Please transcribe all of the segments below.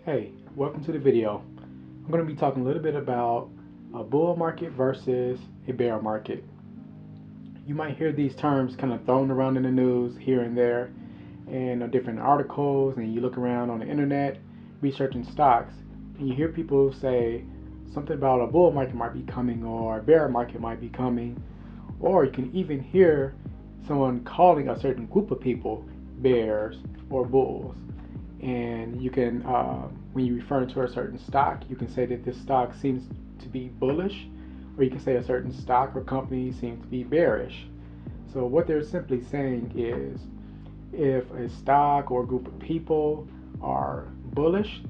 Hey, welcome to the video. I'm going to be talking a little bit about a bull market versus a bear market. You might hear these terms kind of thrown around in the news here and there and different articles, and you look around on the internet researching stocks, and you hear people say something about a bull market might be coming or a bear market might be coming, or you can even hear someone calling a certain group of people bears or bulls. And you can, when you refer to a certain stock, you can say that this stock seems to be bullish, or you can say a certain stock or company seems to be bearish. So what they're simply saying is, if a stock or a group of people are bullish,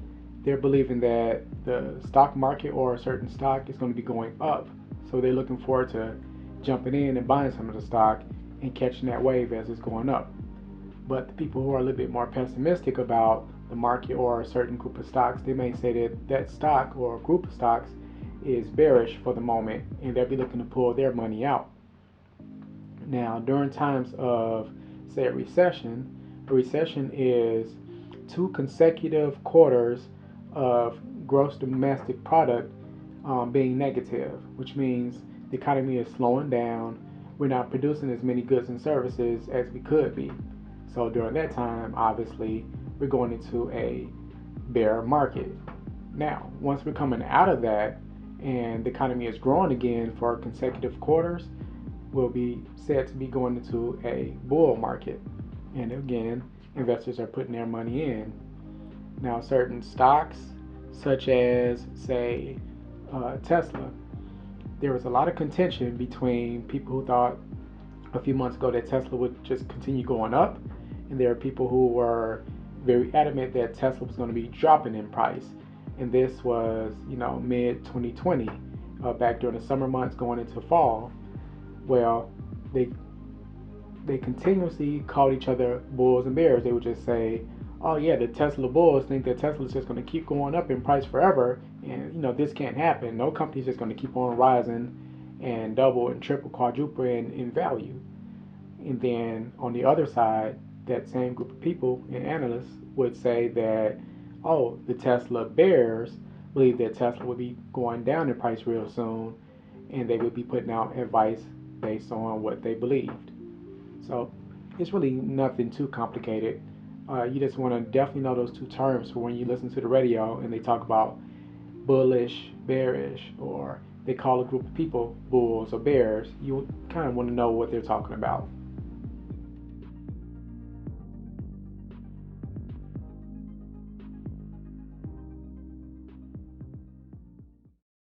they're believing that the stock market or a certain stock is going to be going up. So they're looking forward to jumping in and buying some of the stock and catching that wave as it's going up. But the people who are a little bit more pessimistic about the market or a certain group of stocks, they may say that that stock or group of stocks is bearish for the moment, and they'll be looking to pull their money out. Now, during times of, say, a recession is two consecutive quarters of gross domestic product being negative, which means the economy is slowing down. We're not producing as many goods and services as we could be. So during that time, obviously, we're going into a bear market. Now, once we're coming out of that and the economy is growing again for consecutive quarters, we'll be said to be going into a bull market. And again, investors are putting their money in. Now, certain stocks, such as, say, Tesla, there was a lot of contention between people who thought a few months ago that Tesla would just continue going up, and there are people who were very adamant that Tesla was going to be dropping in price. And this was, mid 2020, back during the summer months going into fall. Well, they continuously called each other bulls and bears. They would just say, "Oh yeah, the Tesla bulls think that Tesla's just going to keep going up in price forever, and this can't happen. No company's just going to keep on rising and double and triple, quadruple in value." And then on the other side, that same group of people and analysts would say that, oh, the Tesla bears believe that Tesla would be going down in price real soon, and they would be putting out advice based on what they believed. So it's really nothing too complicated. You just want to definitely know those two terms for when you listen to the radio and they talk about bullish, bearish, or they call a group of people bulls or bears. You kind of want to know what they're talking about.